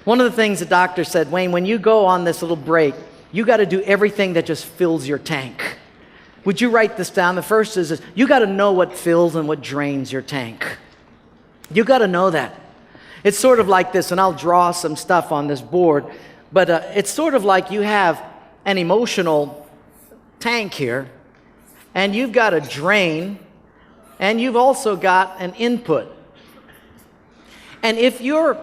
One of the things the doctor said, Wayne, when you go on this little break, you got to do everything that just fills your tank. Would you write this down? The first is this: you got to know what fills and what drains your tank. You got to know that. It's sort of like this, and I'll draw some stuff on this board, but it's sort of like you have an emotional tank here, and you've got a drain, and you've also got an input. And if your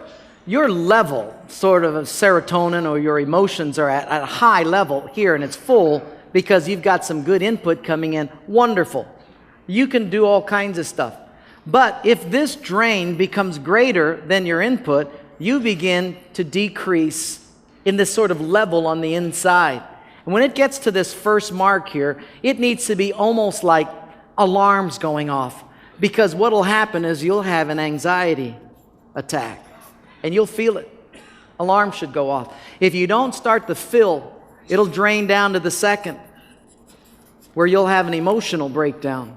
level, sort of serotonin or your emotions are at a high level here and it's full because you've got some good input coming in, wonderful. You can do all kinds of stuff. But if this drain becomes greater than your input, you begin to decrease in this sort of level on the inside. And when it gets to this first mark here, it needs to be almost like alarms going off. Because what will happen is you'll have an anxiety attack. And you'll feel it. Alarm should go off. If you don't start to fill, it'll drain down to the second, where you'll have an emotional breakdown.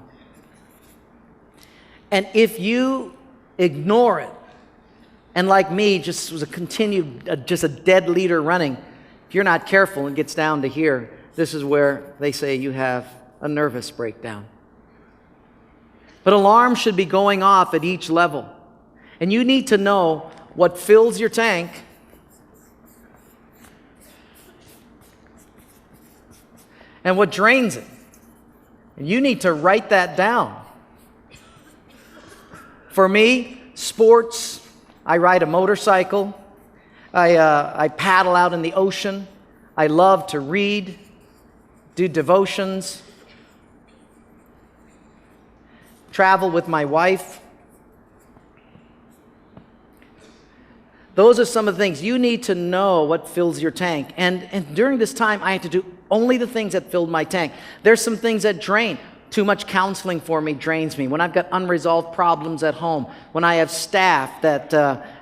And if you ignore it, and like me, just was just a dead leader running, if you're not careful and it gets down to here, this is where they say you have a nervous breakdown. But alarms should be going off at each level. And you need to know what fills your tank and what drains it. And you need to write that down. For me, sports, I ride a motorcycle, I paddle out in the ocean, I love to read, do devotions, travel with my wife. Those are some of the things. You need to know what fills your tank. And during this time, I had to do only the things that filled my tank. There's some things that drain. Too much counseling for me drains me. When I've got unresolved problems at home, when I have staff that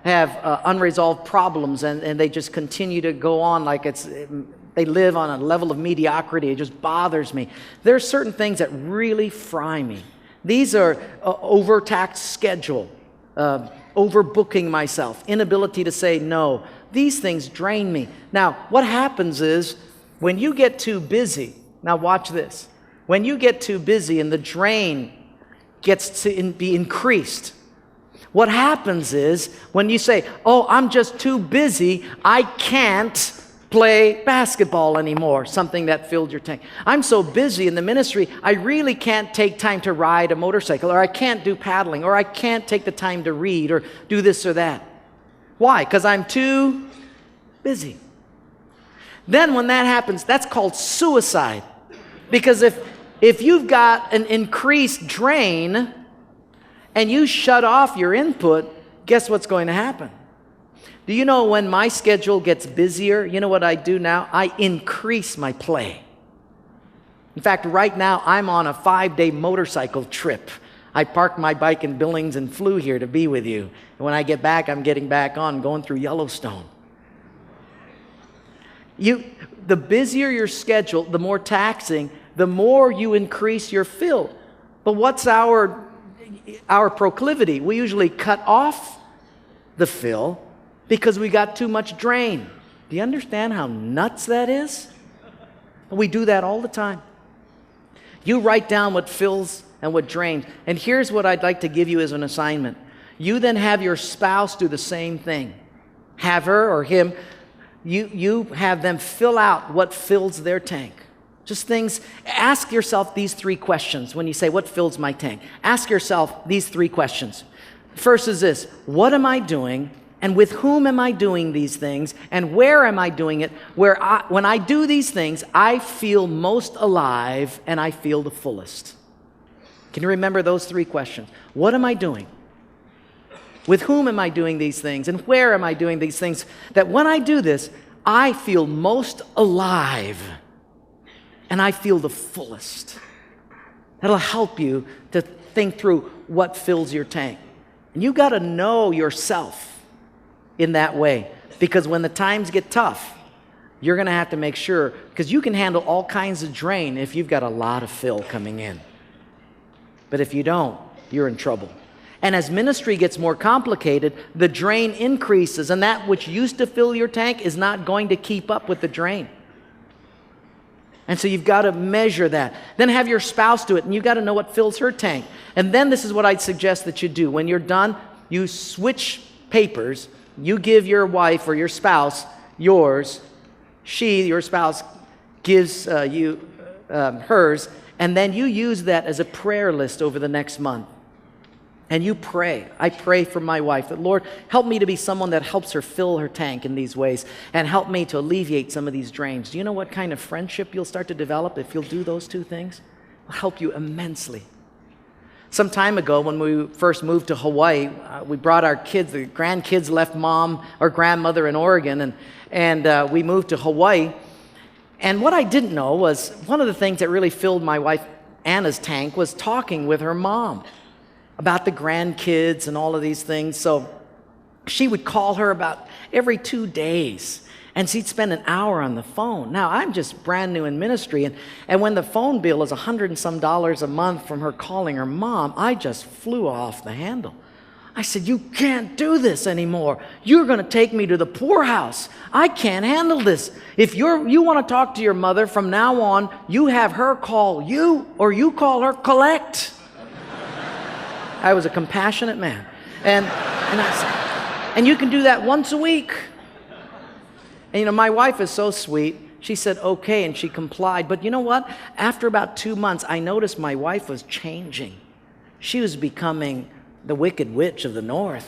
have unresolved problems and they just continue to go on like they live on a level of mediocrity, it just bothers me. There are certain things that really fry me. These are overtaxed schedule, overbooking myself, inability to say no. These things drain me. Now, what happens is when you get too busy, now watch this. When you get too busy and the drain gets to be increased, what happens is when you say, oh, I'm just too busy, I can't play basketball anymore, something that filled your tank. I'm so busy in the ministry, I really can't take time to ride a motorcycle, or I can't do paddling, or I can't take the time to read or do this or that. Why? Because I'm too busy. Then when that happens, that's called suicide. Because if you've got an increased drain and you shut off your input, guess what's going to happen? Do you know when my schedule gets busier, you know what I do now? I increase my play. In fact, right now I'm on a 5-day motorcycle trip. I parked my bike in Billings and flew here to be with you. And when I get back, I'm getting back on, going through Yellowstone. The busier your schedule, the more taxing, the more you increase your fill. But what's our proclivity? We usually cut off the fill because we got too much drain. Do you understand how nuts that is? We do that all the time. You write down what fills and what drains. And here's what I'd like to give you as an assignment. You then have your spouse do the same thing. Have her or him, you have them fill out what fills their tank. Just things. Ask yourself these 3 questions when you say, what fills my tank? Ask yourself these 3 questions. First is this: what am I doing? And with whom am I doing these things? And where am I doing it? When I do these things, I feel most alive and I feel the fullest. Can you remember those 3 questions? What am I doing? With whom am I doing these things? And where am I doing these things? That when I do this, I feel most alive and I feel the fullest. That'll help you to think through what fills your tank. And you got to know yourself in that way, because when the times get tough, you're going to have to make sure, because you can handle all kinds of drain if you've got a lot of fill coming in. But if you don't, you're in trouble. And as ministry gets more complicated, the drain increases, and that which used to fill your tank is not going to keep up with the drain. And so you've got to measure that. Then have your spouse do it, and you've got to know what fills her tank. And then this is what I'd suggest that you do. When you're done, you switch papers. You give your wife or your spouse yours. Your spouse, gives you hers. And then you use that as a prayer list over the next month. And you pray. I pray for my wife that, Lord, help me to be someone that helps her fill her tank in these ways, and help me to alleviate some of these drains. Do you know what kind of friendship you'll start to develop if you'll do those two things? It'll help you immensely. Some time ago, when we first moved to Hawaii, we brought our kids. The grandkids left mom or grandmother in Oregon, and we moved to Hawaii. And what I didn't know was one of the things that really filled my wife Anna's tank was talking with her mom about the grandkids and all of these things. So she would call her about every 2 days, and she'd spend an hour on the phone. Now, I'm just brand new in ministry, and when the phone bill is $100 and some a month from her calling her mom, I just flew off the handle. I said, you can't do this anymore. You're going to take me to the poorhouse. I can't handle this. If you want to talk to your mother from now on, you have her call you, or you call her collect. I was a compassionate man. And I said, and you can do that once a week. And my wife is so sweet. She said, okay, and she complied. But you know what? After about 2 months, I noticed my wife was changing. She was becoming the wicked witch of the north.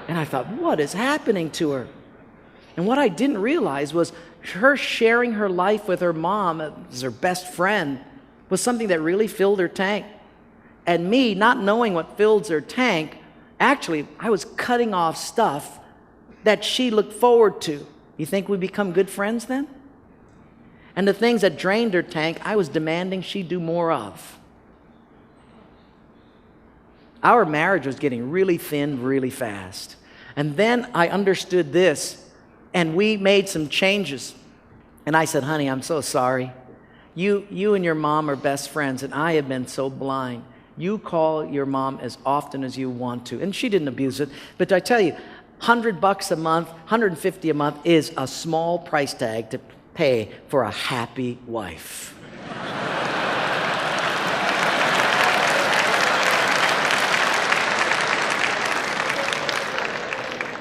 And I thought, what is happening to her? And what I didn't realize was her sharing her life with her mom as her best friend was something that really filled her tank. And me, not knowing what fills her tank, actually, I was cutting off stuff that she looked forward to. You think we become good friends then? And the things that drained her tank, I was demanding she do more of. Our marriage was getting really thin really fast. And then I understood this, and we made some changes. And I said, honey, I'm so sorry. You and your mom are best friends, and I have been so blind. You call your mom as often as you want to. And she didn't abuse it. But I tell you, $100 a month, $150 a month is a small price tag to pay for a happy wife.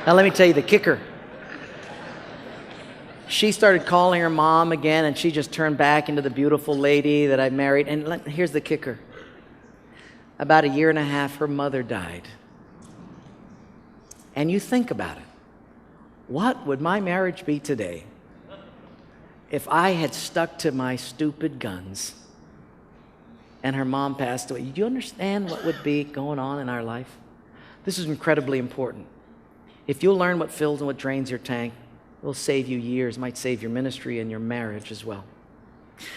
Now let me tell you the kicker. She started calling her mom again, and she just turned back into the beautiful lady that I married. And here's the kicker. About 1.5 years, her mother died. And you think about it. What would my marriage be today if I had stuck to my stupid guns and her mom passed away? Do you understand what would be going on in our life? This is incredibly important. If you'll learn what fills and what drains your tank, it will save you years, might save your ministry and your marriage as well.